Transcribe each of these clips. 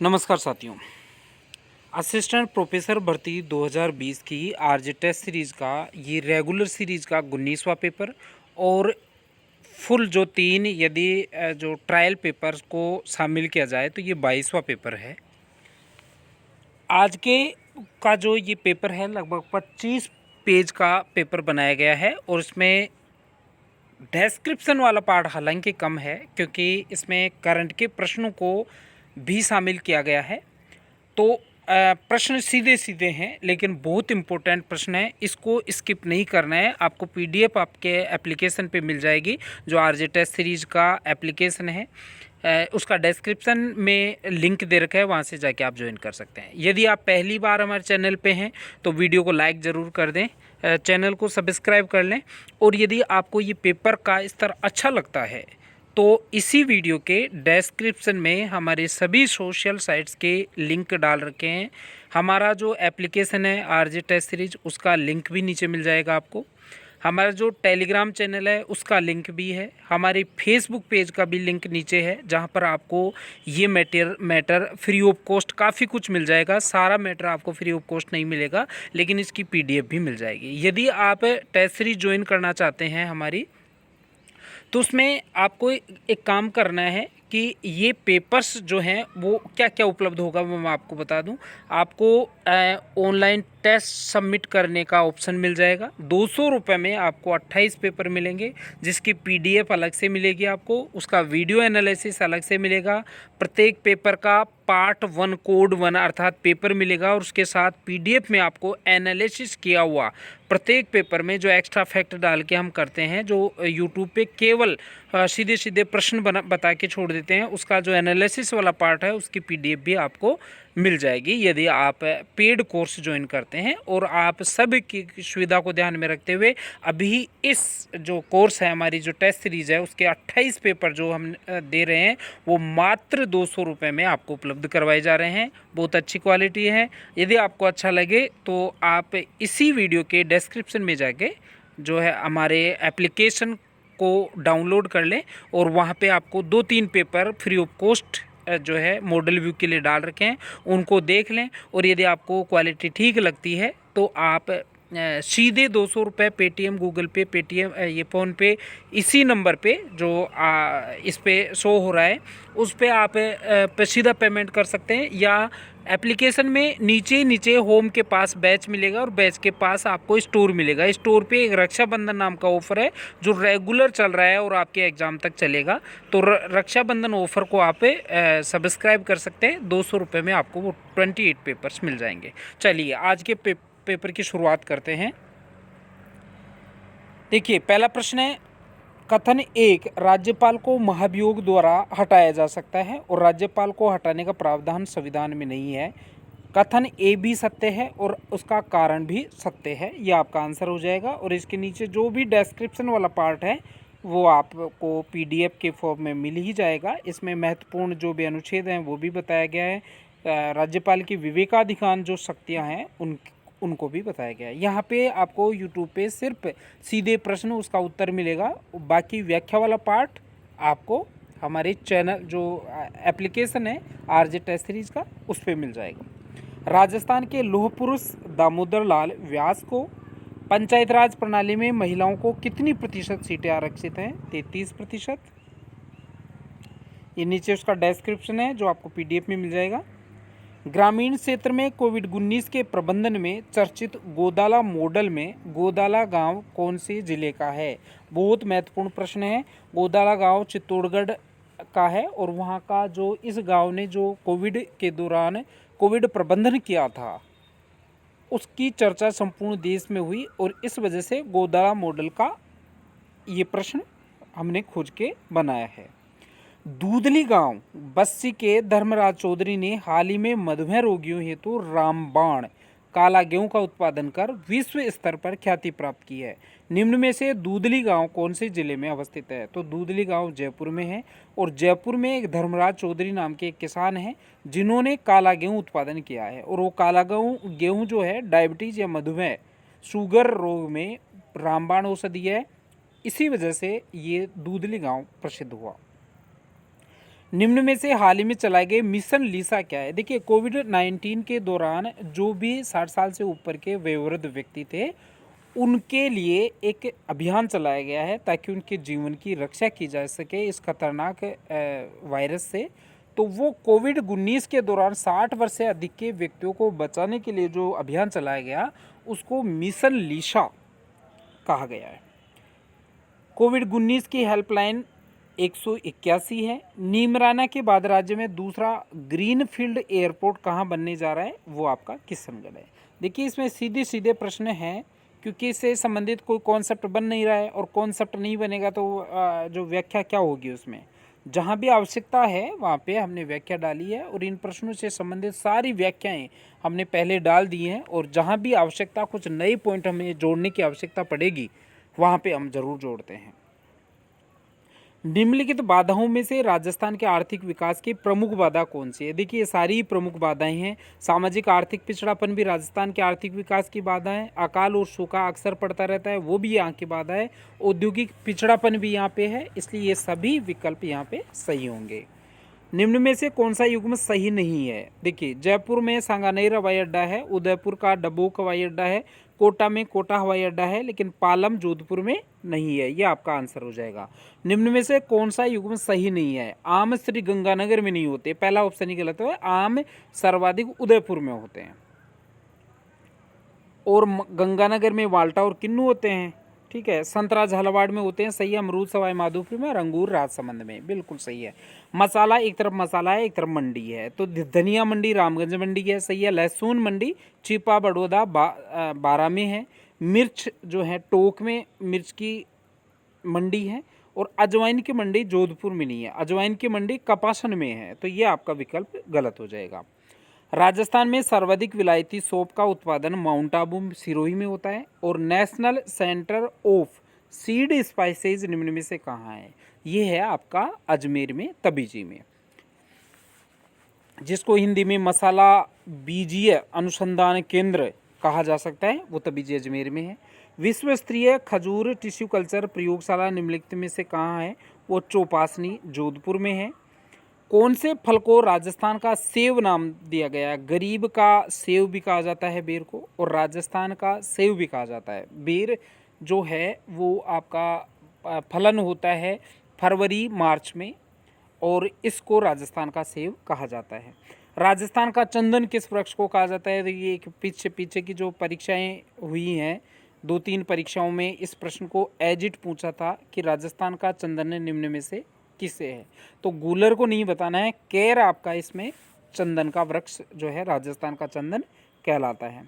नमस्कार साथियों। Assistant professor भर्ती 2020 की आरजे टेस्ट सीरीज़ का ये रेगुलर सीरीज़ का 19वां पेपर और फुल जो तीन यदि जो ट्रायल पेपर्स को शामिल किया जाए तो ये 22वां पेपर है। आज के का जो ये पेपर है लगभग 25 पेज का पेपर बनाया गया है और इसमें डिस्क्रिप्शन वाला पार्ट हालांकि कम है क्योंकि इसमें करंट के प्रश्नों को भी शामिल किया गया है। तो प्रश्न सीधे सीधे हैं लेकिन बहुत इम्पोर्टेंट प्रश्न है, इसको स्किप नहीं करना है। आपको पीडीएफ आपके एप्लीकेशन पे मिल जाएगी, जो आरजे टेस्ट सीरीज का एप्लीकेशन है उसका डिस्क्रिप्शन में लिंक दे रखा है, वहाँ से जाके आप ज्वाइन कर सकते हैं। यदि आप पहली बार हमारे चैनल पे हैं तो वीडियो को लाइक ज़रूर कर दें, चैनल को सब्सक्राइब कर लें और यदि आपको ये पेपर का स्तर अच्छा लगता है तो इसी वीडियो के डिस्क्रिप्शन में हमारे सभी सोशल साइट्स के लिंक डाल रखे हैं। हमारा जो एप्लीकेशन है आरजे टेस्ट सीरीज उसका लिंक भी नीचे मिल जाएगा आपको। हमारा जो टेलीग्राम चैनल है उसका लिंक भी है। हमारे फेसबुक पेज का भी लिंक नीचे है जहां पर आपको ये मैटर फ्री ऑफ कॉस्ट काफ़ी कुछ मिल जाएगा। सारा मैटर आपको फ्री ऑफ कॉस्ट नहीं मिलेगा लेकिन इसकी पीडीएफ भी मिल जाएगी। यदि आप टेस्ट सीरीज ज्वाइन करना चाहते हैं हमारी, तो उसमें आपको एक काम करना है कि ये पेपर्स जो हैं वो क्या क्या उपलब्ध होगा वो मैं आपको बता दूं। आपको ऑनलाइन टेस्ट सबमिट करने का ऑप्शन मिल जाएगा। 200 रुपये में आपको 28 पेपर मिलेंगे जिसकी पीडीएफ अलग से मिलेगी आपको, उसका वीडियो एनालिसिस अलग से मिलेगा। प्रत्येक पेपर का पार्ट 1 कोड 1 अर्थात पेपर मिलेगा और उसके साथ पीडीएफ में आपको एनालिसिस किया हुआ प्रत्येक पेपर में जो एक्स्ट्रा फैक्ट डाल के हम करते हैं, जो यूट्यूब पे केवल सीधे सीधे प्रश्न बता के छोड़ देते हैं, उसका जो एनालिसिस वाला पार्ट है उसकी पीडीएफ भी आपको मिल जाएगी यदि आप पेड कोर्स ज्वाइन करते हैं। और आप सब की सुविधा को ध्यान में रखते हुए अभी इस जो कोर्स है हमारी जो टेस्ट सीरीज़ है उसके 28 पेपर जो हम दे रहे हैं वो मात्र 200 रुपये में आपको उपलब्ध करवाए जा रहे हैं। बहुत अच्छी क्वालिटी है। यदि आपको अच्छा लगे तो आप इसी वीडियो के डिस्क्रिप्शन में जाके जो है हमारे एप्लीकेशन को डाउनलोड कर लें और वहाँ पे आपको 2-3 पेपर फ्री ऑफ कॉस्ट जो है मॉडल व्यू के लिए डाल रखे हैं, उनको देख लें। और यदि आपको क्वालिटी ठीक लगती है तो आप सीधे 200 रुपये पेटीएम, गूगल पे, पेटीएम, ये फ़ोन पे, इसी नंबर पे जो इस पे शो हो रहा है उस पे आप सीधा पेमेंट कर सकते हैं। या एप्लीकेशन में नीचे नीचे होम के पास बैच मिलेगा और बैच के पास आपको स्टोर मिलेगा। स्टोर पे एक रक्षाबंधन नाम का ऑफ़र है जो रेगुलर चल रहा है और आपके एग्ज़ाम तक चलेगा। तो रक्षाबंधन ऑफ़र को आप सब्सक्राइब कर सकते हैं। 200 रुपये में आपको वो 28 पेपर्स मिल जाएंगे। चलिए आज के पेपर की शुरुआत करते हैं। देखिए पहला प्रश्न है, कथन 1, राज्यपाल को महाभियोग द्वारा हटाया जा सकता है और राज्यपाल को हटाने का प्रावधान संविधान में नहीं है। कथन ए भी सत्य है और उसका कारण भी सत्य है। ये आपका आंसर हो जाएगा। और इसके नीचे जो भी डिस्क्रिप्शन वाला पार्ट है वो आपको पीडीएफ के फॉर्म में मिल ही जाएगा। इसमें महत्वपूर्ण जो भी अनुच्छेद हैं वो भी बताया गया है। राज्यपाल की विवेकाधिकार जो शक्तियाँ हैं उनको भी बताया गया है। यहाँ पे आपको यूट्यूब पे सिर्फ सीधे प्रश्न उसका उत्तर मिलेगा, बाकी व्याख्या वाला पार्ट आपको हमारे चैनल जो एप्लीकेशन है आरजे टेस्ट सीरीज का उस पर मिल जाएगा। राजस्थान के लौह पुरुष दामोदर लाल व्यास को पंचायत राज प्रणाली में महिलाओं को कितनी प्रतिशत सीटें आरक्षित हैं? 33%। ये नीचे उसका डिस्क्रिप्शन है जो आपको पीडीएफ में मिल जाएगा। ग्रामीण क्षेत्र में कोविड-19 के प्रबंधन में चर्चित गोदाला मॉडल में गोदाला गांव कौन से जिले का है? बहुत महत्वपूर्ण प्रश्न है। गोदाला गांव चित्तौड़गढ़ का है और वहां का जो इस गांव ने जो कोविड के दौरान कोविड प्रबंधन किया था उसकी चर्चा संपूर्ण देश में हुई और इस वजह से गोदाला मॉडल का ये प्रश्न हमने खोज के बनाया है। दूधली गांव बस्सी के धर्मराज चौधरी ने हाल ही में मधुमेह रोगियों हेतु रामबाण काला गेहूं का उत्पादन कर विश्व स्तर पर ख्याति प्राप्त की है। निम्न में से दूधली गांव कौन से जिले में अवस्थित है? तो दूधली गांव जयपुर में है और जयपुर में एक धर्मराज चौधरी नाम के एक किसान हैं जिन्होंने काला गेहूं उत्पादन किया है और वो काला गेहूं जो है डायबिटीज़ या मधुमेह शुगर रोग में रामबाण औषधि है। इसी वजह से ये दूधली गांव प्रसिद्ध हुआ। निम्न में से हाल ही में चलाए गए मिशन लीसा क्या है? देखिए, कोविड-19 के दौरान जो भी 60 साल से ऊपर के वयोवृद्ध व्यक्ति थे, उनके लिए एक अभियान चलाया गया है ताकि उनके जीवन की रक्षा की जा सके इस खतरनाक वायरस से। तो वो कोविड-19 के दौरान 60 वर्ष से अधिक के व्यक्तियों को बचाने के लिए जो अभियान चलाया गया, उसको मिशन लीसा कहा गया है। कोविड-19 की हेल्पलाइन 181 है। नीमराना के बाद राज्य में दूसरा ग्रीनफील्ड एयरपोर्ट कहाँ बनने जा रहा है? वो आपका किशनगढ़ है। देखिए, इसमें सीधे-सीधे प्रश्न हैं, क्योंकि इससे संबंधित कोई कॉन्सेप्ट बन नहीं रहा है, और कॉन्सेप्ट नहीं बनेगा तो जो व्याख्या क्या होगी उसमें। जहाँ भी आवश्यकता है वहाँ पे हमने व्याख्या डाली है, और इन प्रश्नों से संबंधित सारी व्याख्याएं हमने पहले डाल दी हैं, और जहाँ भी आवश्यकता कुछ नए पॉइंट हमें जोड़ने की आवश्यकता पड़ेगी वहाँ पे हम ज़रूर जोड़ते हैं। निम्नलिखित बाधाओं में से राजस्थान के आर्थिक विकास की प्रमुख बाधा कौन सी है? देखिए, ये सारी प्रमुख बाधाएं हैं। सामाजिक आर्थिक पिछड़ापन भी राजस्थान के आर्थिक विकास की बाधा है। अकाल और सूखा अक्सर पड़ता रहता है, वो भी यहाँ की बाधा है। औद्योगिक पिछड़ापन भी यहाँ पे है, इसलिए ये सभी विकल्प यहाँ पे सही होंगे। निम्न में से कौन सा युग्म सही नहीं है? देखिए, जयपुर में सांगानेर हवाई अड्डा है, उदयपुर का डबोक हवाई अड्डा है, कोटा में कोटा हवाई अड्डा है, लेकिन पालम जोधपुर में नहीं है। ये आपका आंसर हो जाएगा। निम्न में से कौन सा युग्म सही नहीं है? आम श्री गंगानगर में नहीं होते, पहला ऑप्शन ही गलत है। आम सर्वाधिक उदयपुर में होते हैं, और गंगानगर में वाल्टा और किन्नू होते हैं। ठीक है। संतरा झालावाड़ में होते हैं, सही है। अमरूद सवाई माधोपुर में, और अंगूर राजसमंद में, बिल्कुल सही है। मसाला, एक तरफ मसाला है, एक तरफ मंडी है, तो धनिया मंडी रामगंज मंडी है, सही है। लहसुन मंडी चिपा बड़ौदा बारा में है। मिर्च जो है टोक में मिर्च की मंडी है, और अजवाइन की मंडी जोधपुर में नहीं है। अजवाइन की मंडी कपासन में है, तो ये आपका विकल्प गलत हो जाएगा। राजस्थान में सर्वाधिक विलायती सौंफ का उत्पादन माउंट आबू सिरोही में होता है, और national centre of seed spices निम्न में से कहाँ है? ये है आपका अजमेर में, तबीजी में, जिसको हिंदी में मसाला बीजीय अनुसंधान केंद्र कहा जा सकता है, वो तबीजी अजमेर में है। विश्व स्तरीय खजूर टिश्यू कल्चर प्रयोगशाला निम्नलिखित में से कहाँ है? वो चौपासनी जोधपुर में है। कौन से फल को राजस्थान का सेव नाम दिया गया है? गरीब का सेव भी कहा जाता है बेर को, और राजस्थान का सेव भी कहा जाता है। बेर जो है वो आपका फलन होता है फरवरी मार्च में, और इसको राजस्थान का सेव कहा जाता है। राजस्थान का चंदन किस वृक्ष को कहा जाता है? तो ये एक पीछे की जो परीक्षाएं हुई हैं, 2-3 परीक्षाओं में इस प्रश्न को एजिट पूछा था कि राजस्थान का चंदन निम्न में से किससे है? तो गूलर को नहीं बताना है, केर आपका इसमें चंदन का वृक्ष जो है राजस्थान का चंदन कहलाता है।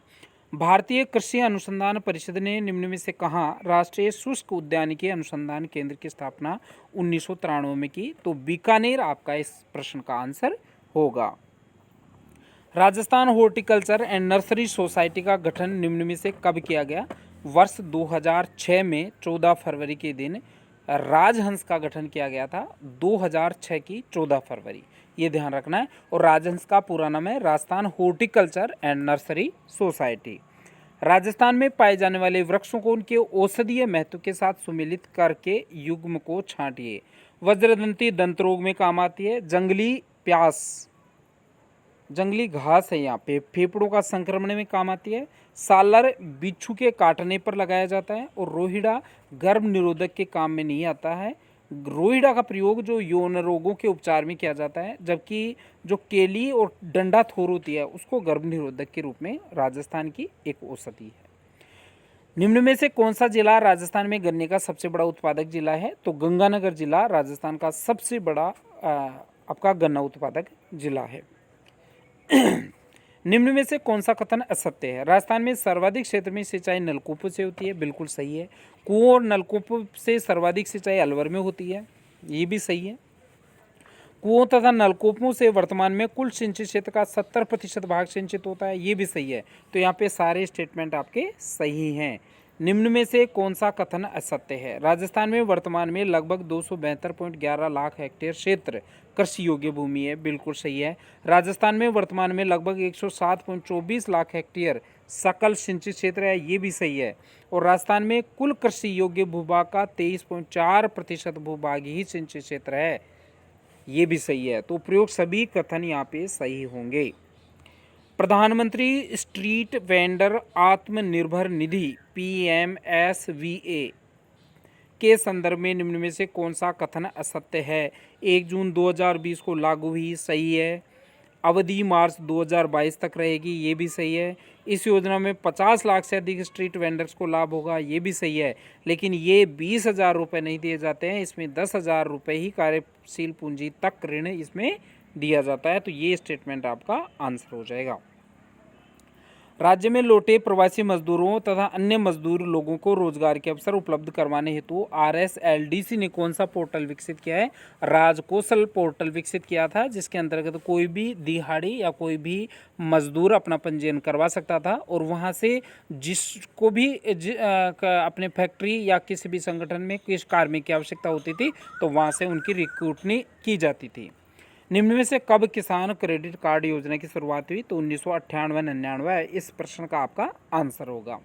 भारतीय कृषि अनुसंधान परिषद ने निम्न में से कहाँ राष्ट्रीय शुष्क उद्यानिकी अनुसंधान केंद्र की स्थापना 1993 में की? तो बीकानेर आपका इस प्रश्न का आंसर होगा। Rajasthan horticulture and nursery society का गठन निम्न में से कब किया गया? वर्ष 2006 में 14 फरवरी के दिन राजहंस का गठन किया गया था, 2006 की 14 फरवरी, ये ध्यान रखना है। और राजहंस का पूरा नाम है Rajasthan horticulture and nursery society. Rajasthan में पाए जाने वाले वृक्षों को उनके औषधीय महत्व के साथ सुमेलित करके युग्म को छांटिए। वज्रदंती दंत रोग में काम आती है। जंगली प्यास, जंगली घास है यहाँ पे, फेफड़ों का संक्रमण में काम आती है। सालर बिच्छू के काटने पर लगाया जाता है, और रोहिड़ा गर्भ निरोधक के काम में नहीं आता है। रोहिड़ा का प्रयोग जो यौन रोगों के उपचार में किया जाता है, जबकि जो केली और डंडा थोर होती है उसको गर्भ निरोधक के रूप में राजस्थान की एक औषधि है। निम्न में से कौन सा जिला राजस्थान में गन्ने का सबसे बड़ा उत्पादक जिला है? तो गंगानगर जिला राजस्थान का सबसे बड़ा आपका गन्ना उत्पादक जिला है। निम्न में से कौन सा कथन असत्य है? राजस्थान में सर्वाधिक क्षेत्र में सिंचाई नलकूपों से होती है, बिल्कुल सही है। कुओं और नलकूपों से सर्वाधिक सिंचाई अलवर में होती है, ये भी सही है। कुओं तथा नलकूपों से वर्तमान में कुल सिंचित क्षेत्र का 70% भाग सिंचित होता है, ये भी सही है। तो यहाँ पे सारे स्टेटमेंट आपके सही हैं। निम्न में से कौन सा कथन असत्य है? राजस्थान में वर्तमान में लगभग 272.11 लाख हेक्टेयर क्षेत्र कृषि योग्य भूमि है, बिल्कुल सही है। राजस्थान में वर्तमान में लगभग 107.24 लाख हेक्टेयर सकल सिंचित क्षेत्र है, ये भी सही है। और राजस्थान में कुल कृषि योग्य भूभाग का 23.4% भूभाग ही सिंचित क्षेत्र है, ये भी सही है। तो प्रयोग सभी कथन यहाँ पे सही होंगे। प्रधानमंत्री street vendor Atmanirbhar Nidhi PMSVA के संदर्भ में निम्न में से कौन सा कथन असत्य है? 1 जून 2020 को लागू हुई, सही है। अवधि मार्च 2022 तक रहेगी, ये भी सही है। इस योजना में 50 लाख से अधिक स्ट्रीट वेंडर्स को लाभ होगा, ये भी सही है। लेकिन ये 20,000 रुपये नहीं दिए जाते हैं, इसमें 10,000 रुपये ही कार्यशील पूंजी तक ऋण इसमें दिया जाता है। तो ये स्टेटमेंट आपका आंसर हो जाएगा। राज्य में लौटे प्रवासी मजदूरों तथा अन्य मजदूर लोगों को रोजगार के अवसर उपलब्ध करवाने हेतु RSLDC ने कौन सा पोर्टल विकसित किया है? राजकौशल पोर्टल विकसित किया था, जिसके अंतर्गत कोई भी दिहाड़ी या कोई भी मजदूर अपना पंजीयन करवा सकता था और वहां से जिसको भी अपने फैक्ट्री या किसी भी संगठन में किस कार्मिक की आवश्यकता होती थी तो वहां से उनकी रिक्रूटमेंट की जाती थी। निम्न में से कब किसान क्रेडिट कार्ड योजना की शुरुआत हुई? तो 1998-99 इस प्रश्न का आपका आंसर होगा।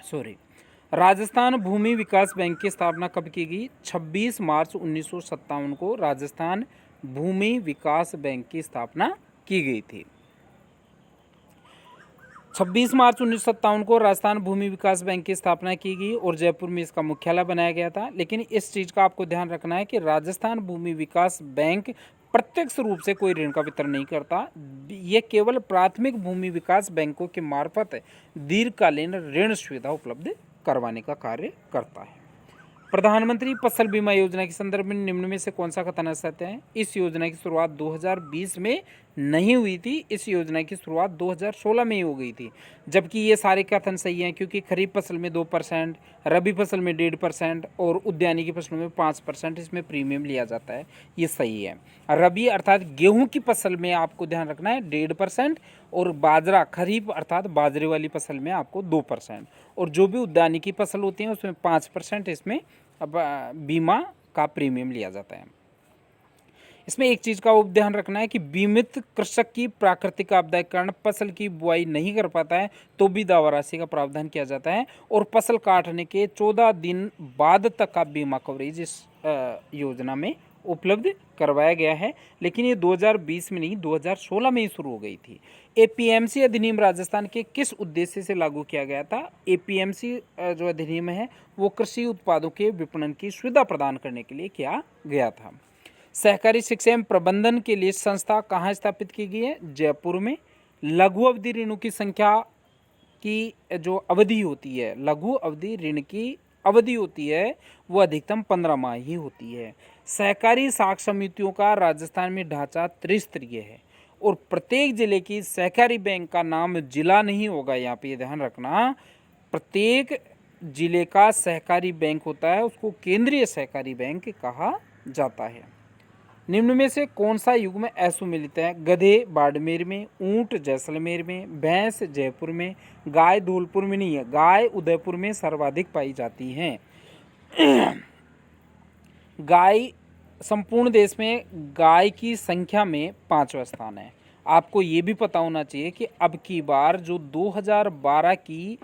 सॉरी। राजस्थान भूमि विकास बैंक की स्थापना कब की गई? 26 मार्च 1957 को राजस्थान भूमि विकास बैंक की स्थापना की गई थी। 26 मार्च 1957 को राजस्थान भूमि विकास बैंक की स्थापना की गई और जयपुर में इसका मुख्यालय बनाया गया था। लेकिन इस चीज़ का आपको ध्यान रखना है कि राजस्थान भूमि विकास बैंक प्रत्यक्ष रूप से कोई ऋण का वितरण नहीं करता। ये केवल प्राथमिक भूमि विकास बैंकों के मार्फत दीर्घकालीन ऋण सुविधा उपलब्ध करवाने का कार्य करता है। प्रधानमंत्री फसल बीमा योजना के संदर्भ में निम्न में से कौन सा कथन असत्य है? इस योजना की शुरुआत 2020 में नहीं हुई थी, इस योजना की शुरुआत 2016 में ही हो गई थी। जबकि ये सारे कथन सही हैं, क्योंकि खरीफ फसल में 2%, रबी फसल में 1.5% और उद्यानिकी फसलों में 5% इसमें प्रीमियम लिया जाता है, ये सही है। रबी अर्थात गेहूं की फसल में आपको ध्यान रखना है 1.5% और बाजरा खरीफ अर्थात बाजरे वाली फसल में आपको 2% और जो भी उद्यानिकी फसल होती है उसमें 5% इसमें अब बीमा का प्रीमियम लिया जाता है। इसमें एक चीज़ का ध्यान रखना है कि बीमित कृषक की प्राकृतिक आपदा के कारण फसल की बुआई नहीं कर पाता है तो भी दावा राशि का प्रावधान किया जाता है और फसल काटने के 14 दिन बाद तक का बीमा कवरेज इस योजना में उपलब्ध करवाया गया है। लेकिन ये 2020 में नहीं 2016 में ही शुरू हो गई थी। APMC अधिनियम राजस्थान के किस उद्देश्य से लागू किया गया था? APMC जो अधिनियम है वो कृषि उत्पादों के विपणन की सुविधा प्रदान करने के लिए किया गया था। सहकारी शिक्षा एवं प्रबंधन के लिए संस्था कहाँ स्थापित की गई है? जयपुर में। लघु अवधि ऋणों की संख्या की जो अवधि होती है, लघु अवधि ऋण की अवधि होती है वो अधिकतम 15 माह ही होती है। सहकारी साख समितियों का राजस्थान में ढांचा त्रिस्तरीय है और प्रत्येक जिले की सहकारी बैंक का नाम जिला नहीं होगा, यहाँ पे ध्यान रखना। प्रत्येक जिले का सहकारी बैंक होता है उसको केंद्रीय सहकारी बैंक कहा जाता है। निम्न में से कौन सा युग्म असुमिलित है? गधे बाड़मेर में, ऊंट जैसलमेर में, भैंस जयपुर में, गाय धौलपुर में नहीं है, गाय उदयपुर में सर्वाधिक पाई जाती हैं। गाय संपूर्ण देश में गाय की संख्या में 5वां स्थान है। आपको ये भी पता होना चाहिए कि अब की बार जो 2012 की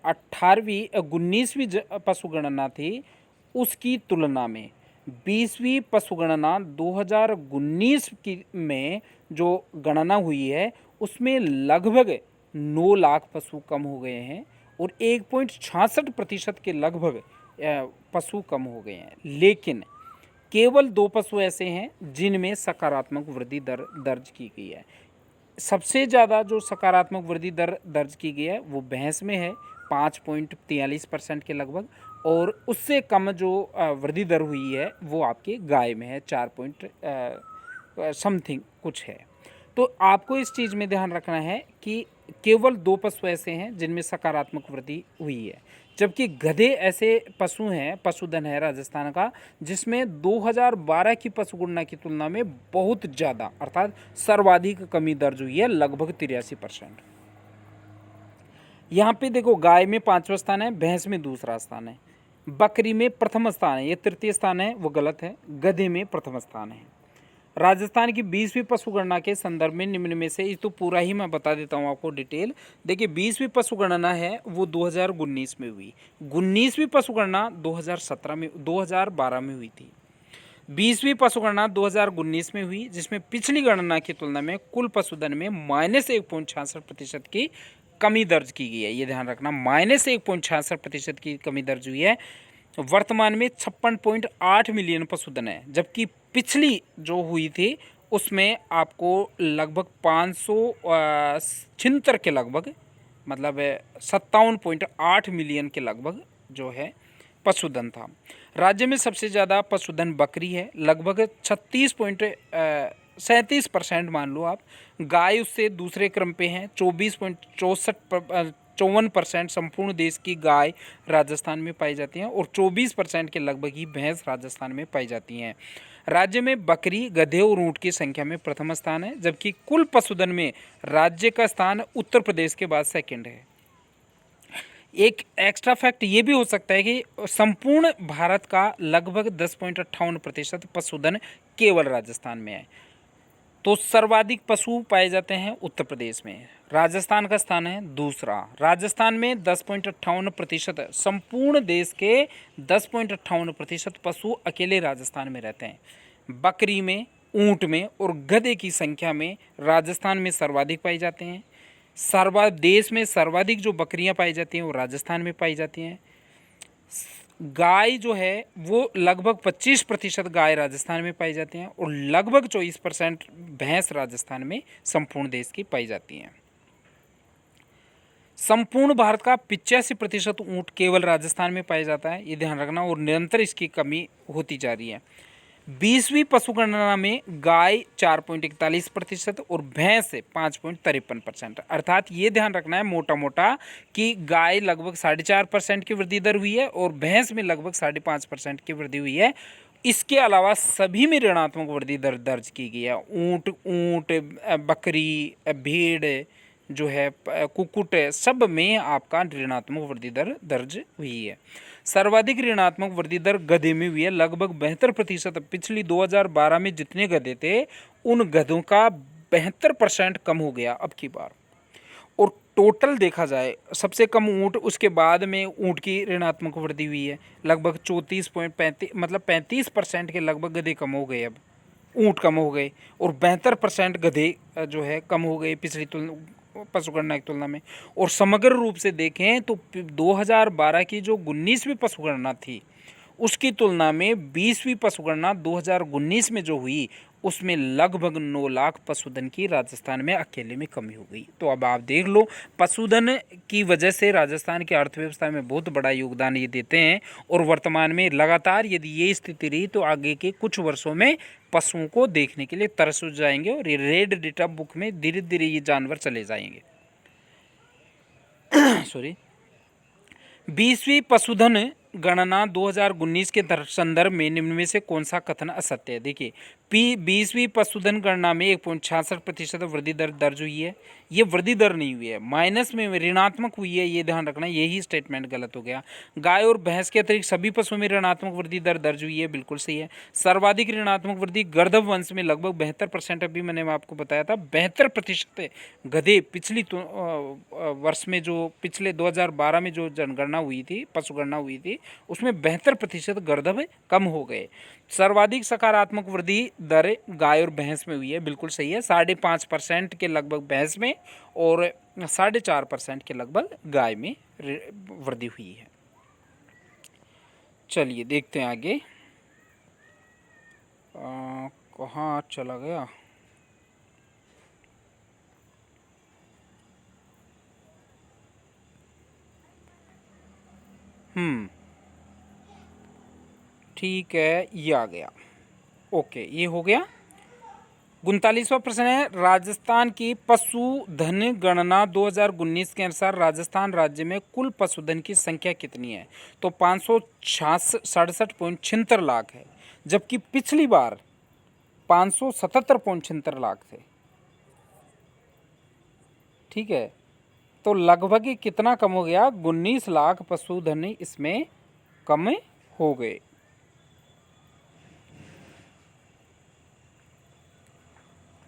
19वीं पशुगणना थी उसकी तुलना में 20वीं पशुगणना 2019 की में जो गणना हुई है उसमें लगभग 9 लाख पशु कम हो गए हैं और 1.66% के लगभग पशु कम हो गए हैं। लेकिन केवल 2 पशु ऐसे हैं जिनमें सकारात्मक वृद्धि दर दर्ज की गई है। सबसे ज़्यादा जो सकारात्मक वृद्धि दर दर्ज की गई है वो भैंस में है 5.43% के लगभग और उससे कम जो वृद्धि दर हुई है वो आपके गाय में है 4 समथिंग कुछ है। तो आपको इस चीज़ में ध्यान रखना है कि केवल 2 पशु ऐसे हैं जिनमें सकारात्मक वृद्धि हुई है, जबकि गधे ऐसे पशु हैं, पशुधन है राजस्थान का जिसमें 2012 की पशुगणना की तुलना में बहुत ज़्यादा अर्थात सर्वाधिक कमी दर्ज हुई है, लगभग 83%। यहाँ पे देखो गाय में 5वां स्थान है, भैंस में 2रा स्थान है, बकरी में प्रथम स्थान है, ये 3य स्थान है वो गलत है, गधे में प्रथम स्थान है। राजस्थान की 20वीं पशु गणना के संदर्भ में निम्न में से, ये तो पूरा ही मैं बता देता हूँ आपको डिटेल। देखिए 20वीं पशु गणना है वो 2019 में हुई। 19वीं पशु गणना 2012 में हुई थी। 20वीं पशु गणना 2019 में हुई, जिसमें पिछली गणना की तुलना में कुल पशुधन में -1.66% की कमी दर्ज की गई है। ये ध्यान रखना, -1.66% की कमी दर्ज हुई है। वर्तमान में 56.8 मिलियन पशुधन है, जबकि पिछली जो हुई थी उसमें आपको लगभग 576 के लगभग, मतलब 57.8 मिलियन के लगभग जो है पशुधन था। राज्य में सबसे ज़्यादा पशुधन बकरी है, लगभग 37% मान लो आप। गाय उससे दूसरे क्रम पे हैं, 24.54% संपूर्ण देश की गाय राजस्थान में पाई जाती हैं, और 24% के लगभग ही भैंस राजस्थान में पाई जाती हैं। राज्य में बकरी, गधे और ऊँट की संख्या में प्रथम स्थान है, जबकि कुल पशुधन में राज्य का स्थान उत्तर प्रदेश के बाद सेकंड है। एक एक्स्ट्रा फैक्ट ये भी हो सकता है कि संपूर्ण भारत का लगभग 10.58% पशुधन केवल राजस्थान में है। तो सर्वाधिक पशु पाए जाते हैं उत्तर प्रदेश में, राजस्थान का स्थान है दूसरा। राजस्थान में 10.58%, संपूर्ण देश के 10.58% पशु अकेले राजस्थान में रहते हैं। बकरी में, ऊंट में और गधे की संख्या में राजस्थान में सर्वाधिक पाई जाते हैं। देश में सर्वाधिक जो बकरियां पाई जाती हैं वो राजस्थान में पाई जाती हैं। गाय जो है वो लगभग 25% गाय राजस्थान में पाई जाती हैं, और लगभग 24% भैंस राजस्थान में संपूर्ण देश की पाई जाती हैं। संपूर्ण भारत का 85% ऊँट केवल राजस्थान में पाया जाता है, ये ध्यान रखना, और निरंतर इसकी कमी होती जा रही है। 20वीं पशु गणना में गाय 4.41% और भैंस 5.53%। अर्थात ये ध्यान रखना है मोटा मोटा कि गाय लगभग 4.5% की वृद्धि दर हुई है और भैंस में लगभग 5.5% की वृद्धि हुई है। इसके अलावा सभी में ऋणात्मक वृद्धि दर दर्ज की गई है। ऊँट, बकरी, भेड़ जो है, कुक्कुट, सब में आपका ऋणात्मक वृद्धि दर दर्ज हुई है। सर्वाधिक ऋणात्मक वृद्धि दर गधे में हुई है, लगभग 72%। पिछली 2012 में जितने गधे थे उन गधों का 72% कम हो गया अब की बार। और टोटल देखा जाए सबसे कम ऊँट, उसके बाद में ऊँट की ऋणात्मक वृद्धि हुई है, लगभग 34.35, मतलब 35% के लगभग गधे कम हो गए, अब ऊँट कम हो गए, और 72% गधे जो है कम हो गए पिछली पशु गणना की तुलना में। और समग्र रूप से देखें तो 2012 की जो 19वीं पशु गणना थी उसकी तुलना में 20वीं पशु गणना 2019 में जो हुई उसमें लगभग 9 लाख पशुधन की राजस्थान में अकेले में कमी हो गई। तो अब आप देख लो, पशुधन की वजह से राजस्थान की अर्थव्यवस्था में बहुत बड़ा योगदान ये देते हैं, और वर्तमान में लगातार यदि ये स्थिति रही तो आगे के कुछ वर्षों में पशुओं को देखने के लिए तरस जाएंगे, और ये रेड डेटा बुक में धीरे धीरे ये जानवर चले जाएंगे। सॉरी। 20वीं पशुधन गणना 2019 के संदर्भ में निम्न में से कौन सा कथन असत्य है? देखिए 20वीं पशुधन गणना में 1.66% वृद्धि दर दर्ज हुई है, ये वृद्धि दर नहीं हुई है, माइनस में ऋणात्मक हुई है, ये ध्यान रखना, यही स्टेटमेंट गलत हो गया। गाय और भैंस के अतिरिक्त सभी पशुओं में ऋणात्मक वृद्धि दर दर्ज हुई है, बिल्कुल सही है। सर्वाधिक ऋणात्मक वृद्धि गर्दभ वंश में लगभग 72%, अभी मैंने आपको बताया था 72% गधे पिछली वर्ष में, जो पिछले 2012 में जो जनगणना हुई थी, पशु गणना हुई थी, उसमें 72% गर्दभ कम हो गए। सर्वाधिक सकारात्मक वृद्धि दर गाय और भैंस में हुई है, बिल्कुल सही है, 5.5% के लगभग भैंस में और 4.5% के लगभग गाय में वृद्धि हुई है। चलिए देखते हैं आगे, कहाँ चला गया। ठीक है, ये आ गया, ओके, ये हो गया। 39वां प्रश्न है, राजस्थान की पशुधन गणना 2019 के अनुसार राजस्थान राज्य में कुल पशुधन की संख्या कितनी है? तो 567.76 लाख है, जबकि पिछली बार 577.76 लाख थे। ठीक है, तो लगभग कितना कम हो गया? 19 लाख पशुधन इसमें कम हो गए।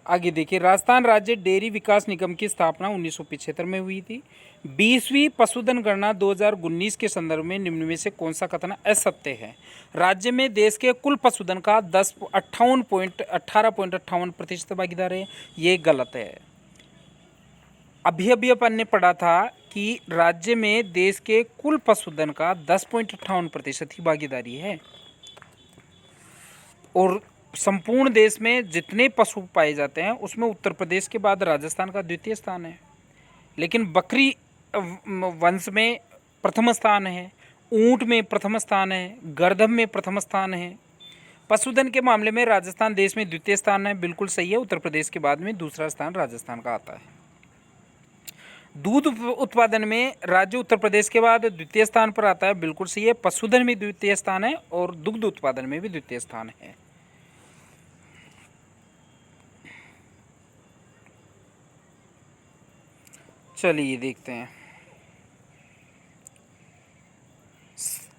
आगे देखिए, राजस्थान राज्य डेयरी विकास निगम की स्थापना 1975 में हुई थी। 20वीं पशुधन गणना 2019 के संदर्भ में निम्न में से कौन सा कथन असत्य है? राज्य में देश के कुल पशुधन का 18.58% भागीदार है, ये गलत है। अभी अपन ने पढ़ा था कि राज्य में देश के कुल पशुधन का 10.58% ही भागीदारी है, और संपूर्ण देश में जितने पशु पाए जाते हैं उसमें उत्तर प्रदेश के बाद राजस्थान का द्वितीय स्थान है। लेकिन बकरी वंश में प्रथम स्थान है, ऊंट में प्रथम स्थान है, गरदम में प्रथम स्थान है। पशुधन के मामले में राजस्थान देश में द्वितीय स्थान है, बिल्कुल सही है। उत्तर प्रदेश के बाद में दूसरा स्थान राजस्थान का आता है। दूध उत्पादन में राज्य उत्तर प्रदेश के बाद द्वितीय स्थान पर आता है, बिल्कुल सही है। पशुधन में द्वितीय स्थान है और दुग्ध उत्पादन में भी द्वितीय स्थान है। चलिए देखते हैं,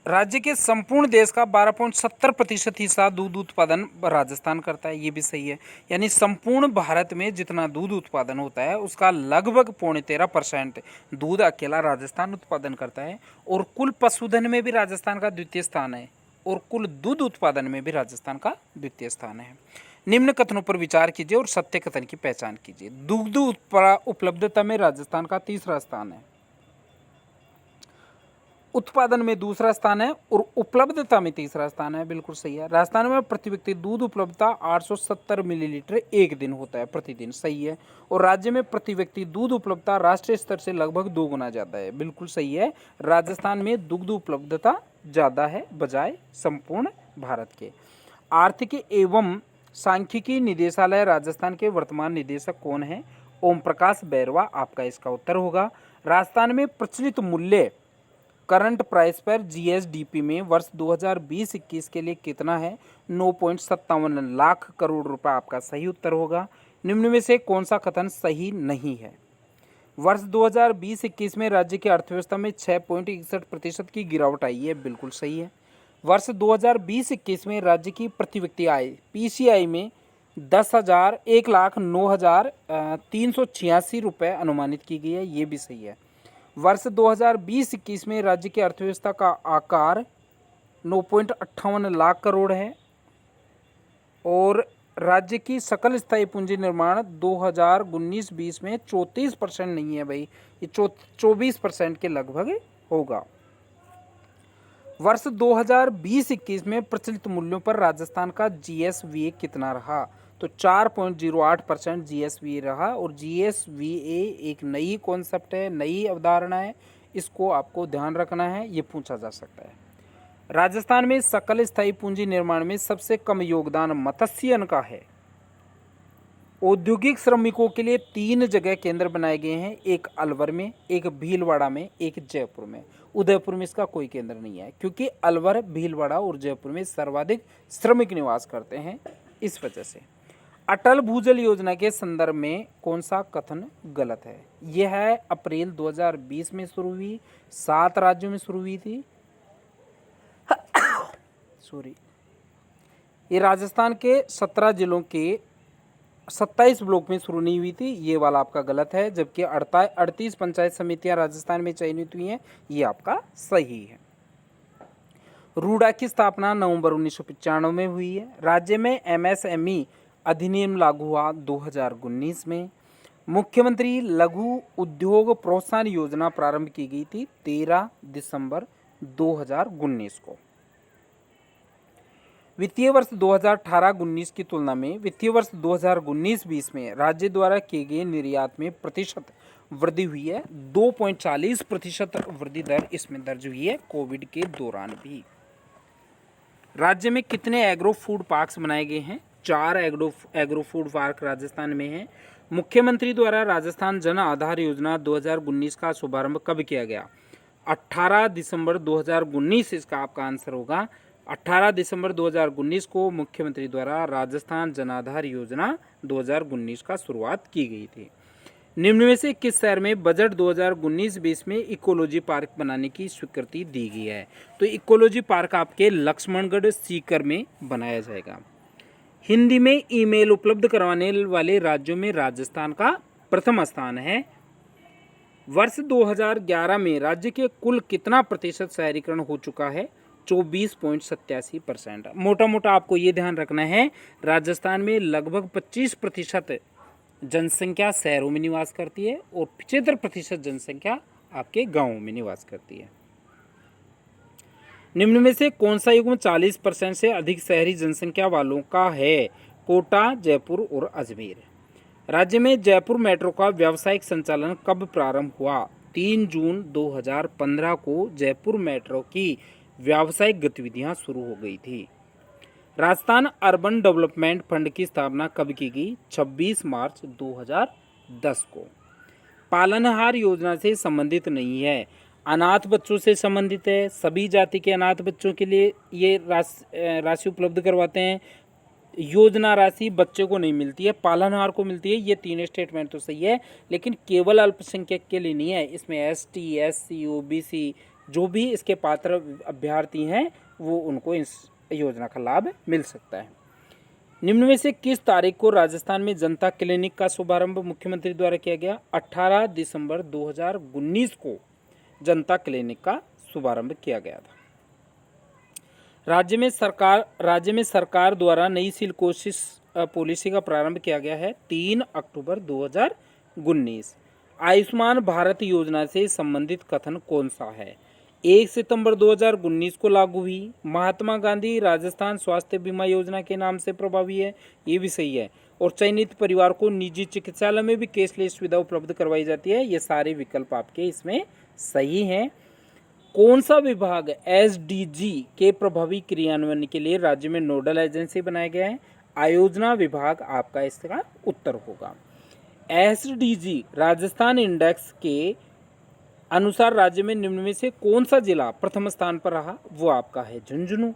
राज्य के संपूर्ण देश का 12.70% हिस्सा दूध उत्पादन राजस्थान करता है, ये भी सही है। यानी संपूर्ण भारत में जितना दूध उत्पादन होता है उसका लगभग 13.5% दूध अकेला राजस्थान उत्पादन करता है, और कुल पशुधन में भी राजस्थान का द्वितीय स्थान है, और कुल दूध उत्पादन में भी राजस्थान का द्वितीय स्थान है। निम्न कथनों पर विचार कीजिए और सत्य कथन की पहचान कीजिए। दुग्ध उपलब्धता में राजस्थान का तीसरा स्थान है, उत्पादन में दूसरा स्थान है, और उपलब्धता में तीसरा स्थान है, बिल्कुल सही है। राजस्थान में प्रति व्यक्ति दूध उपलब्धता 870 मिलीलीटर एक दिन होता है प्रतिदिन, सही है। और राज्य में प्रति व्यक्ति दूध उपलब्धता राष्ट्रीय स्तर से लगभग 2 गुना ज़्यादा है, बिल्कुल सही है। राजस्थान में दुग्ध उपलब्धता ज़्यादा है बजाय संपूर्ण भारत के। आर्थिक एवं सांख्यिकी निदेशालय राजस्थान के वर्तमान निदेशक कौन है? ओम प्रकाश बैरवा आपका इसका उत्तर होगा। राजस्थान में प्रचलित मूल्य करंट प्राइस पर जीएसडीपी में वर्ष 2020-21 के लिए कितना है? 9.57 लाख करोड़ रुपए आपका सही उत्तर होगा। निम्न में से कौन सा कथन सही नहीं है? वर्ष 2020-21 में राज्य की अर्थव्यवस्था में 6.61% की गिरावट आई है, बिल्कुल सही है। वर्ष 2020-21 में राज्य की प्रति व्यक्ति आय पीसीआई में 1,09,386 रुपये अनुमानित की गई है, ये भी सही है। वर्ष 2020-21 में राज्य की अर्थव्यवस्था का आकार 9.58 लाख करोड़ है, और राज्य की सकल स्थायी पूंजी निर्माण 2019-20 में 34% नहीं है भाई, ये 24% के लगभग होगा। वर्ष 2020-21 में प्रचलित मूल्यों पर राजस्थान का जीएसवीए कितना रहा? तो 4.08% जीएसवीए रहा, और जीएसवीए एक नई कॉन्सेप्ट है, नई अवधारणा है, इसको आपको ध्यान रखना है, ये पूछा जा सकता है। राजस्थान में सकल स्थायी पूंजी निर्माण में सबसे कम योगदान मत्स्यन का है। औद्योगिक श्रमिकों के लिए 3 जगह केंद्र बनाए गए हैं, एक अलवर में, एक भीलवाड़ा में, एक जयपुर में। उदयपुर में इसका कोई केंद्र नहीं है, क्योंकि अलवर, भीलवाड़ा और जयपुर में सर्वाधिक श्रमिक निवास करते हैं, इस वजह से। अटल भूजल योजना के संदर्भ में कौन सा कथन गलत है? यह है अप्रैल 2020 में शुरू हुई, 7 राज्यों में शुरू हुई थी। सॉरी, ये राजस्थान के 17 जिलों के 27 ब्लॉक में शुरू नहीं हुई थी, ये वाला आपका गलत है। जबकि 38 पंचायत समितियां राजस्थान में चयनित हुई हैं, ये आपका सही है। रूडा की स्थापना नवंबर 1995 में हुई है। राज्य में एमएसएमई अधिनियम लागू हुआ 2019 में। मुख्यमंत्री लघु उद्योग प्रोत्साहन योजना प्रारंभ की गई थी 13 दिसंबर 2019 को। वित्तीय वर्ष 2018-19 की तुलना में वित्तीय वर्ष 2019-20 में राज्य द्वारा किए गए निर्यात में प्रतिशत वृद्धि हुई है। 2.40% वृद्धि दर इसमें दर्ज हुई है कोविड के दौरान भी। राज्य में कितने एग्रो फूड पार्क्स बनाए गए हैं? 4 एग्रो फूड पार्क राजस्थान में हैं। मुख्यमंत्री द्वारा राजस्थान जन आधार योजना 2019 का शुभारंभ कब किया गया? 18 दिसंबर 2019 इसका आपका आंसर होगा। 18 दिसंबर 2019 को मुख्यमंत्री द्वारा राजस्थान जन आधार योजना 2019 का शुरुआत की गई थी। निम्न में से किस शहर में बजट 2019-20 में इकोलॉजी पार्क बनाने की स्वीकृति दी गई है? तो इकोलॉजी पार्क आपके लक्ष्मणगढ़ सीकर में बनाया जाएगा। हिंदी में ईमेल उपलब्ध करवाने वाले राज्यों में राजस्थान का प्रथम स्थान है। वर्ष 2011 में राज्य के कुल कितना प्रतिशत शहरीकरण हो चुका है? 24.87%। मोटा मोटा आपको ये ध्यान रखना है, राजस्थान में लगभग 25% जनसंख्या शहरों में निवास करती है और 75% जनसंख्या आपके गांवों में निवास करती है। निम्न में से कौन सा युग्म 40% से अधिक शहरी जनसंख्या वालों का है? कोटा, जयपुर और अजमेर। राज्य में जयपुर मेट्रो का व्यावसायिक संचालन कब प्रारंभ हुआ? 3 जून 2015 को जयपुर मेट्रो की व्यावसायिक गतिविधियां शुरू हो गई थी। राजस्थान अर्बन डेवलपमेंट फंड की स्थापना कब की गई? 26 मार्च 2010 को। पालनहार योजना से संबंधित नहीं है, अनाथ बच्चों से संबंधित है। सभी जाति के अनाथ बच्चों के लिए ये राशि उपलब्ध करवाते हैं। योजना राशि बच्चे को नहीं मिलती है, पालनहार को मिलती है। ये तीन स्टेटमेंट तो सही है, लेकिन केवल अल्पसंख्यक के लिए नहीं है। इसमें ST, SC, OBC जो भी इसके पात्र अभ्यर्थी हैं वो उनको इस योजना का लाभ मिल सकता है। निम्न में से किस तारीख को राजस्थान में जनता क्लिनिक का शुभारंभ मुख्यमंत्री द्वारा किया गया? 18 दिसंबर 2019 को जनता क्लिनिक का शुभारंभ किया गया था। राज्य में सरकार द्वारा नई सिलिकोसिस पॉलिसी का प्रारंभ किया गया है 3 अक्टूबर 2019। आयुष्मान भारत योजना से संबंधित कथन कौन सा है? 1 सितंबर 2019 को लागू हुई। महात्मा गांधी राजस्थान स्वास्थ्य बीमा योजना के नाम से प्रभावी है, ये भी सही है। और चयनित परिवार को निजी चिकित्सालय में भी कैशलेस सुविधा उपलब्ध करवाई जाती है। ये सारे विकल्प आपके इसमें सही हैं। कौन सा विभाग SDG के प्रभावी क्रियान्वयन के लिए राज्य में नोडल एजेंसी बनाया गया है? आयोजना विभाग आपका इसका उत्तर होगा। SDG राजस्थान इंडेक्स के अनुसार राज्य में निम्न में से कौन सा जिला प्रथम स्थान पर रहा? वो आपका है झुंझुनू।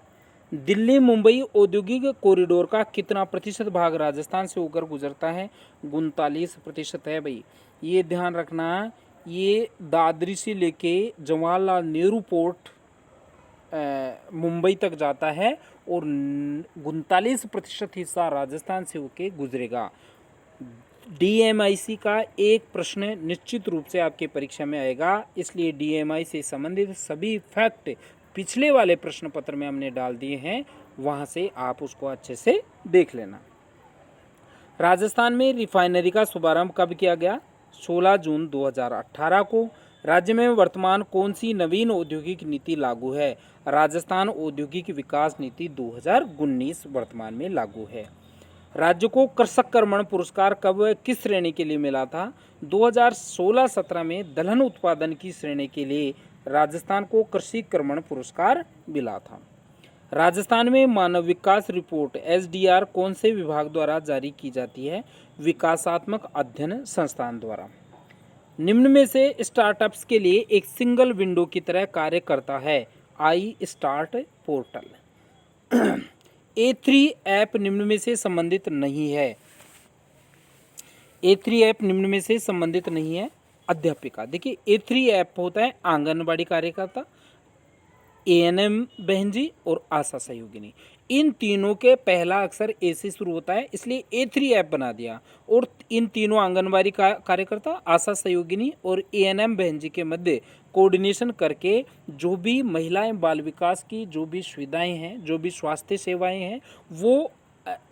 दिल्ली मुंबई औद्योगिक कॉरिडोर का कितना प्रतिशत भाग राजस्थान से होकर गुजरता है? 39% है भाई, ये ध्यान रखना। ये दादरी से लेके जवाहरलाल नेहरू पोर्ट मुंबई तक जाता है और 39% हिस्सा राजस्थान से होके गुजरेगा। DMIC का एक प्रश्न निश्चित रूप से आपके परीक्षा में आएगा, इसलिए DMI से संबंधित सभी फैक्ट पिछले वाले प्रश्न पत्र में हमने डाल दिए हैं, वहां से आप उसको अच्छे से देख लेना। राजस्थान में रिफाइनरी का शुभारंभ कब किया गया? 16 जून 2018 को। राज्य में वर्तमान कौन सी नवीन औद्योगिक नीति लागू है? राजस्थान औद्योगिक विकास नीति 2019 वर्तमान में लागू है। राज्य को कृषक कर्मण पुरस्कार कब किस श्रेणी के लिए मिला था? 2016-17 में दलहन उत्पादन की श्रेणी के लिए राजस्थान को कृषि कर्मण पुरस्कार मिला था। राजस्थान में मानव विकास रिपोर्ट SDR कौन से विभाग द्वारा जारी की जाती है? विकासात्मक अध्ययन संस्थान द्वारा। निम्न में से स्टार्टअप्स के लिए एक सिंगल विंडो की तरह कार्य करता है iStart पोर्टल। A3 ऐप निम्न में से संबंधित नहीं है। A3 ऐप निम्न में से संबंधित नहीं है। अध्यापिका, देखिए A3 ऐप होता है आंगनबाड़ी कार्यकर्ता, ANM बहन जी और आशा सहयोगिनी। इन तीनों के पहला अक्षर A से शुरू होता है, इसलिए A3 ऐप बना दिया। और इन तीनों आंगनबाड़ी कार्यकर्ता, आशा सहयोगिनी और ANM बहन जी के मध्य कोऑर्डिनेशन करके जो भी महिलाएं बाल विकास की जो भी सुविधाएं हैं, जो भी स्वास्थ्य सेवाएं हैं, वो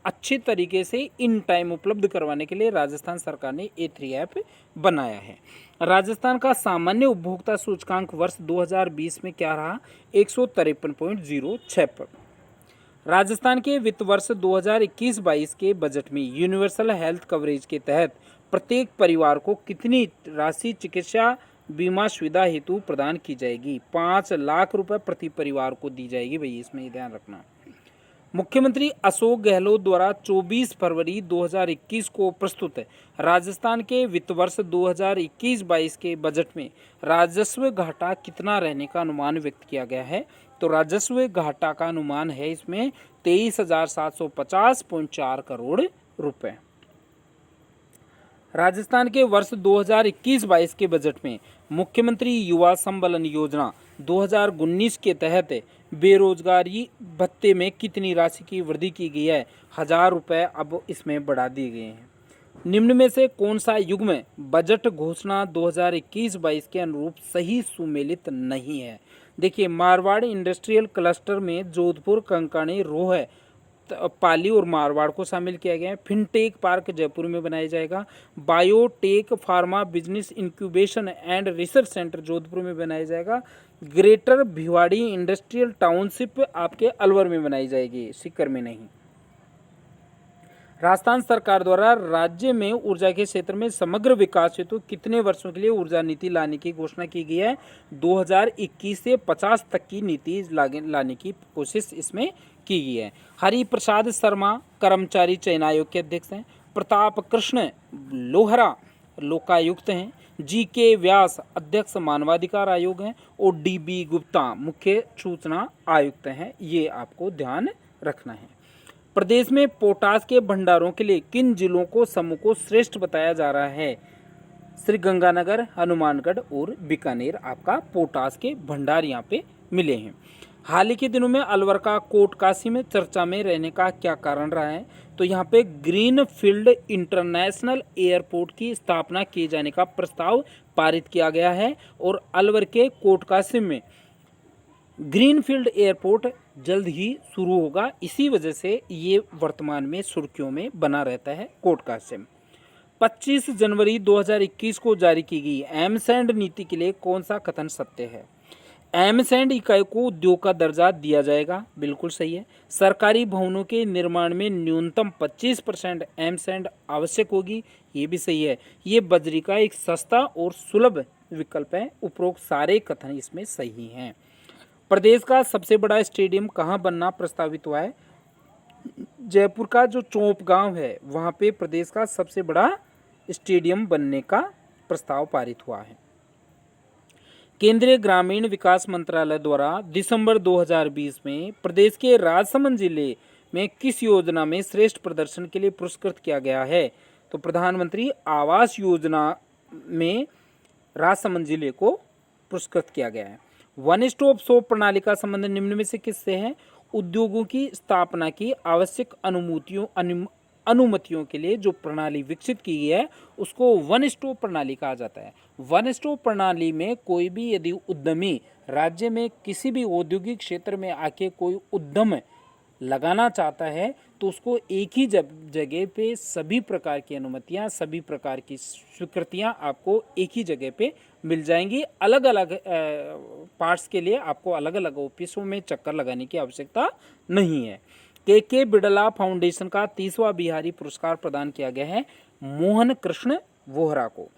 अच्छे तरीके से इन टाइम उपलब्ध करवाने के लिए राजस्थान सरकार ने A3 ऐप बनाया है। राजस्थान का सामान्य उपभोक्ता सूचकांक वर्ष 2020 में क्या रहा? 153.06 पर। राजस्थान के वित्त वर्ष 2021-22 के बजट में यूनिवर्सल हेल्थ कवरेज के तहत प्रत्येक परिवार को कितनी राशि चिकित्सा बीमा सुविधा हेतु प्रदान की जाएगी? 5 लाख रुपए प्रति परिवार को दी जाएगी भाई, इसमें ध्यान रखना। मुख्यमंत्री अशोक गहलोत द्वारा 24 फरवरी 2021 को प्रस्तुत राजस्थान के वित्त वर्ष 2021-22 के बजट में राजस्व घाटा कितना रहने का अनुमान व्यक्त किया गया है? तो राजस्व घाटा का अनुमान है इसमें 23,750.4 करोड़ रुपए। राजस्थान के वर्ष 2021-22 के बजट में मुख्यमंत्री युवा संबलन योजना 2019 के तहत बेरोजगारी भत्ते में कितनी राशि की वृद्धि की गई है? 1,000 रुपये अब इसमें बढ़ा दिए गए हैं। निम्न में से कौन सा युग्म बजट घोषणा 2021-22 के अनुरूप सही सुमेलित नहीं है? देखिए, मारवाड़ इंडस्ट्रियल क्लस्टर में जोधपुर, कंकाणी, रोह, पाली और मारवाड़ को शामिल किया गया है। फिनटेक पार्क जयपुर में बनाया जाएगा। Biotech pharma business incubation and research centre Jodhpur में बनाया जाएगा। ग्रेटर भिवाड़ी इंडस्ट्रियल टाउनशिप आपके अलवर में बनाई जाएगी, सीकर में नहीं। राजस्थान सरकार द्वारा राज्य में ऊर्जा के क्षेत्र में समग्र विकास हेतु कितने वर्षों के लिए ऊर्जा नीति लाने की घोषणा की गई है? 2021 से 50 तक की नीति लाने की कोशिश इसमें की गई है। हरि प्रसाद शर्मा कर्मचारी चयन आयोग के अध्यक्ष हैं। प्रताप कृष्ण लोहरा लोकायुक्त हैं। जी.के. व्यास अध्यक्ष मानवाधिकार आयोग हैं और डी.बी. गुप्ता मुख्य सूचना आयुक्त हैं। ये आपको ध्यान रखना है। प्रदेश में पोटास के भंडारों के लिए किन जिलों को समूह को श्रेष्ठ बताया जा रहा है? श्रीगंगानगर, हनुमानगढ़ और बीकानेर आपका पोटास के भंडार यहाँ पे मिले हैं। हाल ही के दिनों में अलवर का कोट काशी में चर्चा में रहने का क्या कारण रहा है? तो यहाँ पे ग्रीन फील्ड इंटरनेशनल एयरपोर्ट की स्थापना किए जाने का प्रस्ताव पारित किया गया है और अलवर के कोट काशी में ग्रीनफील्ड एयरपोर्ट जल्द ही शुरू होगा। इसी वजह से ये वर्तमान में सुर्खियों में बना रहता है कोट काशी। 25 जनवरी 2021 को जारी की गई एमसैंड नीति के लिए कौन सा कथन सत्य है? एमसैंड इकाई को उद्योग का दर्जा दिया जाएगा, बिल्कुल सही है। सरकारी भवनों के निर्माण में न्यूनतम 25% एमसैंड आवश्यक होगी, ये भी सही है। ये बजरी का एक सस्ता और सुलभ विकल्प है। उपरोक्त सारे कथन इसमें सही हैं। प्रदेश का सबसे बड़ा स्टेडियम कहाँ बनना प्रस्तावित हुआ है? जयपुर का जो चौप गांव है वहाँ पे प्रदेश का सबसे बड़ा स्टेडियम बनने का प्रस्ताव पारित हुआ है। केंद्रीय ग्रामीण विकास मंत्रालय द्वारा दिसंबर 2020 में प्रदेश के राजसमंद जिले में किस योजना में श्रेष्ठ प्रदर्शन के लिए पुरस्कृत किया गया है? तो प्रधानमंत्री आवास योजना में राजसमंद जिले को पुरस्कृत किया गया है। वन स्टॉप शॉप प्रणाली का संबंध निम्न में से किससे है? उद्योगों की स्थापना की आवश्यक अनुमतियों के लिए जो प्रणाली विकसित की गई है उसको वन स्टॉप प्रणाली कहा जाता है। वन स्टॉप प्रणाली में कोई भी यदि उद्यमी राज्य में किसी भी औद्योगिक क्षेत्र में आके कोई उद्यम लगाना चाहता है तो उसको एक ही जगह पे सभी प्रकार की अनुमतियां, सभी प्रकार की स्वीकृतियां आपको एक ही जगह पे मिल जाएंगी। अलग अलग पार्ट्स के लिए आपको अलग अलग ऑफिसों में चक्कर लगाने की आवश्यकता नहीं है। के बिड़ला फाउंडेशन का 30वां बिहारी पुरस्कार प्रदान किया गया है मोहन कृष्ण वोहरा को।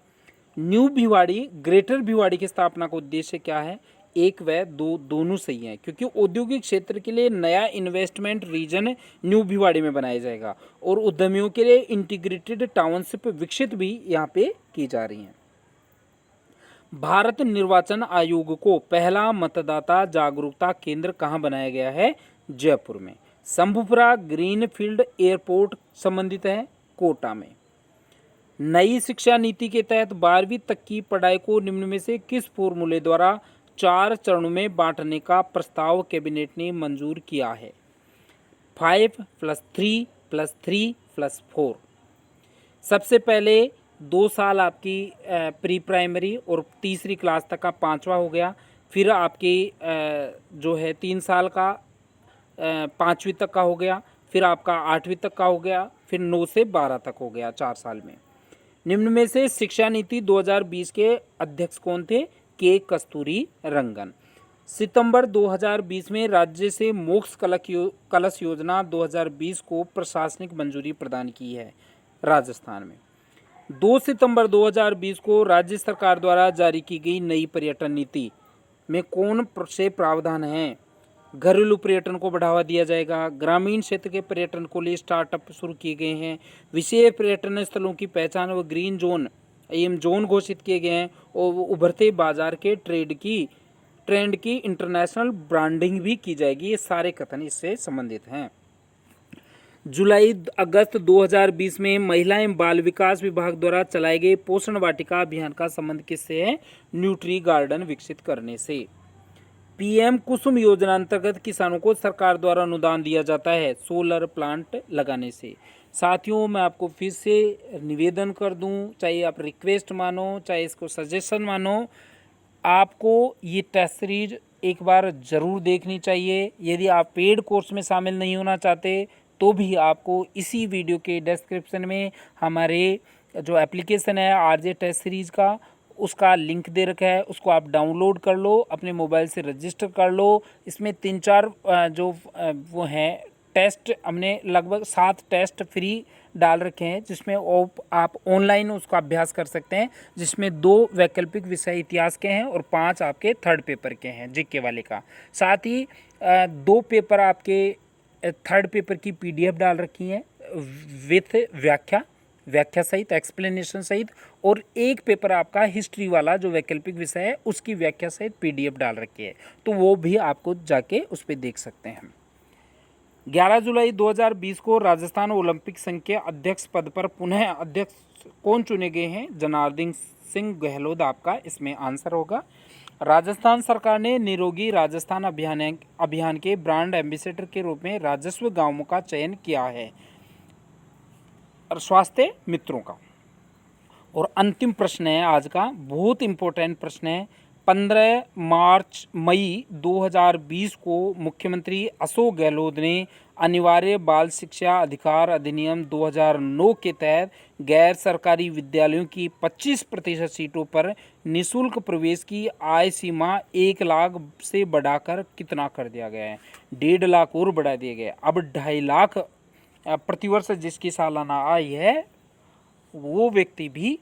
न्यू भिवाड़ी, ग्रेटर भिवाड़ी की स्थापना का उद्देश्य क्या है? एक व दो दोनों सही हैं, क्योंकि औद्योगिक क्षेत्र के लिए नया इन्वेस्टमेंट रीजन न्यू भिवाड़ी में बनाया जाएगा और उद्यमियों के लिए इंटीग्रेटेड टाउनशिप विकसित भी यहाँ पे की जा रही हैं। भारत निर्वाचन आयोग को पहला मतदाता जागरूकता केंद्र कहाँ बनाया गया है? जयपुर में। शंभुपुरा ग्रीनफील्ड एयरपोर्ट संबंधित है कोटा में। नई शिक्षा नीति के तहत 12वीं तक की पढ़ाई को निम्न में से किस फॉर्मूले द्वारा 4 चरणों में बांटने का प्रस्ताव कैबिनेट ने मंजूर किया है? 5+3+3+4। सबसे पहले 2 साल आपकी प्री प्राइमरी और तीसरी क्लास तक का 5वां हो गया। फिर आपकी जो है 3 साल का 5वीं तक का हो गया। फिर आपका 8वीं तक का हो गया। फिर 9 से 12 तक हो गया 4 साल में। निम्न में से शिक्षा नीति 2020 के अध्यक्ष कौन थे? के कस्तूरी रंगन। सितंबर 2020 में राज्य से मोक्ष कलश योजना 2020 को प्रशासनिक मंजूरी प्रदान की है राजस्थान में। 2 सितंबर 2020 को राज्य सरकार द्वारा जारी की गई नई पर्यटन नीति में कौन से प्रावधान हैं? घरेलू पर्यटन को बढ़ावा दिया जाएगा। ग्रामीण क्षेत्र के पर्यटन को लिए स्टार्टअप शुरू किए गए हैं। विशेष पर्यटन स्थलों की पहचान व ग्रीन जोन एम जोन घोषित किए गए हैं और उभरते बाजार के ट्रेंड की इंटरनेशनल ब्रांडिंग भी की जाएगी। ये सारे कथन इससे संबंधित हैं। जुलाई अगस्त 2020 में महिला एवं बाल विकास विभाग द्वारा चलाए गए पोषण वाटिका अभियान का संबंध किससे है? न्यूट्री गार्डन विकसित करने से। पीएम कुसुम योजना अंतर्गत किसानों को सरकार द्वारा अनुदान दिया जाता है सोलर प्लांट लगाने से। साथियों, मैं आपको फिर से निवेदन कर दूं, चाहे आप रिक्वेस्ट मानो चाहे इसको सजेशन मानो, आपको ये टेस्ट सीरीज एक बार ज़रूर देखनी चाहिए। यदि आप पेड कोर्स में शामिल नहीं होना चाहते तो भी आपको इसी वीडियो के डिस्क्रिप्शन में हमारे जो एप्लीकेशन है आरजे टेस्ट सीरीज़ का, उसका लिंक दे रखा है, उसको आप डाउनलोड कर लो, अपने मोबाइल से रजिस्टर कर लो। इसमें 3-4 वो हैं टेस्ट, हमने लगभग 7 टेस्ट फ्री डाल रखे हैं जिसमें आप ऑनलाइन उसका अभ्यास कर सकते हैं, जिसमें 2 वैकल्पिक विषय इतिहास के हैं और 5 आपके थर्ड पेपर के हैं जीके वाले का। साथ ही 2 पेपर आपके थर्ड पेपर की पीडीएफ डाल रखी हैं विथ व्याख्या सहित, एक्सप्लेनेशन सहित, और 1 पेपर आपका हिस्ट्री वाला जो वैकल्पिक विषय है उसकी व्याख्या सहित पीडीएफ डाल रखी है, तो वो भी आपको जाके उस पर देख सकते हैं। 11 जुलाई 2020 को राजस्थान ओलंपिक संघ के अध्यक्ष पद पर पुनः अध्यक्ष कौन चुने गए हैं? जनार्दन सिंह गहलोत आपका इसमें आंसर होगा। राजस्थान सरकार ने निरोगी राजस्थान अभियान के ब्रांड एम्बेसडर के रूप में राजस्व गांवों का चयन किया है और स्वास्थ्य मित्रों का। और अंतिम प्रश्न है आज का, बहुत इंपॉर्टेंट प्रश्न है। 15 मई 2020 को मुख्यमंत्री अशोक गहलोत ने अनिवार्य बाल शिक्षा अधिकार अधिनियम 2009 के तहत गैर सरकारी विद्यालयों की 25% सीटों पर निःशुल्क प्रवेश की आय सीमा 1 लाख से बढ़ाकर कितना कर दिया गया है? 1.5 लाख और बढ़ा दिया गया। अब 2.5 लाख प्रतिवर्ष जिसकी सालाना आय है वो व्यक्ति भी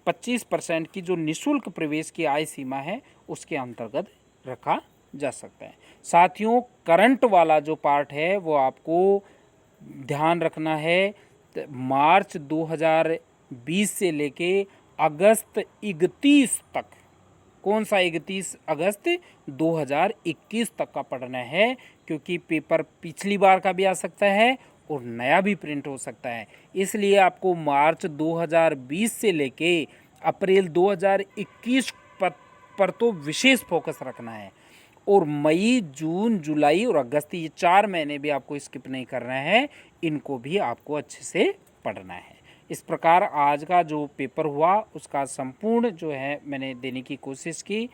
25% की जो निःशुल्क प्रवेश की आय सीमा है उसके अंतर्गत रखा जा सकता है। साथियों, करंट वाला जो पार्ट है वो आपको ध्यान रखना है। मार्च 2020 से लेके अगस्त 31 तक, कौन सा 31 अगस्त 2021 तक का पढ़ना है, क्योंकि पेपर पिछली बार का भी आ सकता है और नया भी प्रिंट हो सकता है। इसलिए आपको मार्च 2020 से लेके अप्रैल 2021 पर तो विशेष फोकस रखना है, और मई, जून, जुलाई और अगस्त ये 4 महीने भी आपको स्किप नहीं करना है, इनको भी आपको अच्छे से पढ़ना है। इस प्रकार आज का जो पेपर हुआ उसका संपूर्ण जो है मैंने देने की कोशिश की।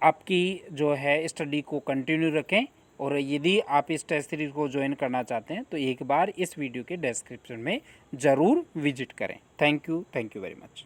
आपकी जो है स्टडी को कंटिन्यू रखें, और यदि आप इस टेस्ट सीरीज को ज्वाइन करना चाहते हैं तो एक बार इस वीडियो के डिस्क्रिप्शन में ज़रूर विजिट करें। Thank you very much.